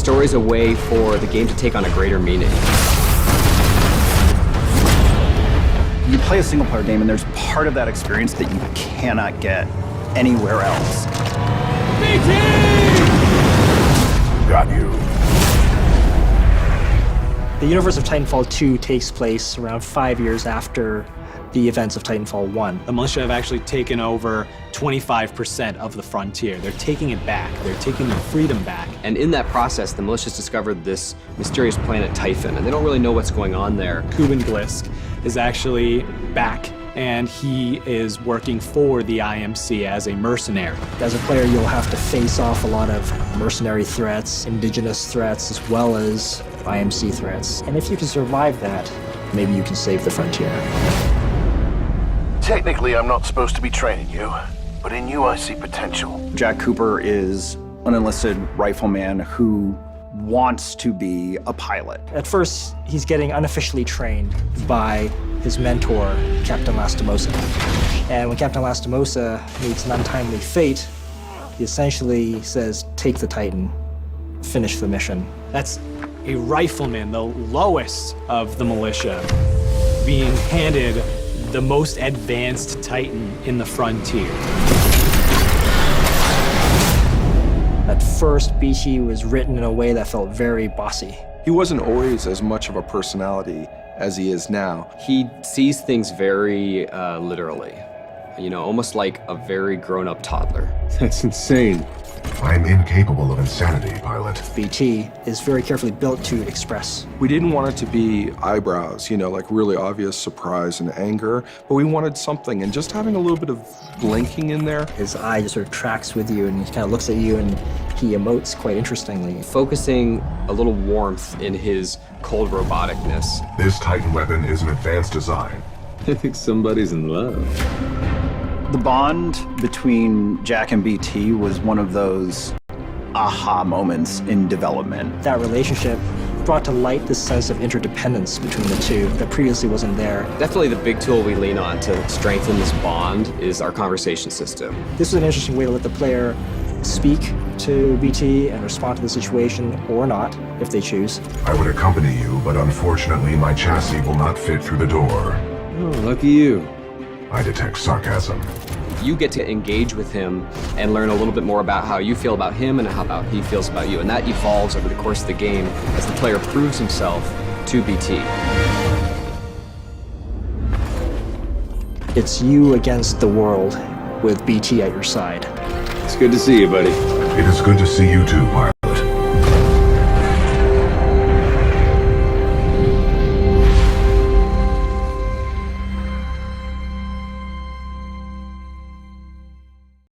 story's a way for the game to take on a greater meaning. You play a single-player game, and there's part of that experience that you cannot get anywhere else. Got you. The universe of Titanfall 2 takes place around 5 years after the events of Titanfall 1. The militia have actually taken over 25% of the frontier. They're taking it back. They're taking their freedom back. And in that process, the militia's discovered this mysterious planet Typhon, and they don't really know what's going on there. Kuben Blisk is actually back, and he is working for the IMC as a mercenary. As a player, you'll have to face off a lot of mercenary threats, indigenous threats, as well as IMC threats. And if you can survive that, maybe you can save the frontier. Technically, I'm not supposed to be training you, but in you I see potential. Jack Cooper is an enlisted rifleman who wants to be a pilot. At first, he's getting unofficially trained by his mentor, Captain Lastimosa. And when Captain Lastimosa meets an untimely fate, he essentially says, take the Titan, finish the mission. That's a rifleman, the lowest of the militia, being handed the most advanced Titan in the frontier. At first, BT was written in a way that felt very bossy. He wasn't always as much of a personality as he is now. He sees things very literally, you know, almost like a very grown-up toddler. That's insane. I'm incapable of insanity, pilot. BT is very carefully built to express. We didn't want it to be eyebrows, you know, like really obvious surprise and anger, but we wanted something, and just having a little bit of blinking in there. His eye just sort of tracks with you, and he kind of looks at you, and he emotes quite interestingly. Focusing a little warmth in his cold roboticness. This Titan weapon is an advanced design. I think somebody's in love. The bond between Jack and BT was one of those aha moments in development. That relationship brought to light this sense of interdependence between the two that previously wasn't there. Definitely the big tool we lean on to strengthen this bond is our conversation system. This is an interesting way to let the player speak to BT and respond to the situation, or not, if they choose. I would accompany you, but unfortunately my chassis will not fit through the door. Oh, lucky you. I detect sarcasm. You get to engage with him and learn a little bit more about how you feel about him and how about he feels about you. And that evolves over the course of the game as the player proves himself to BT. It's you against the world with BT at your side. It's good to see you, buddy. It is good to see you too, pilot.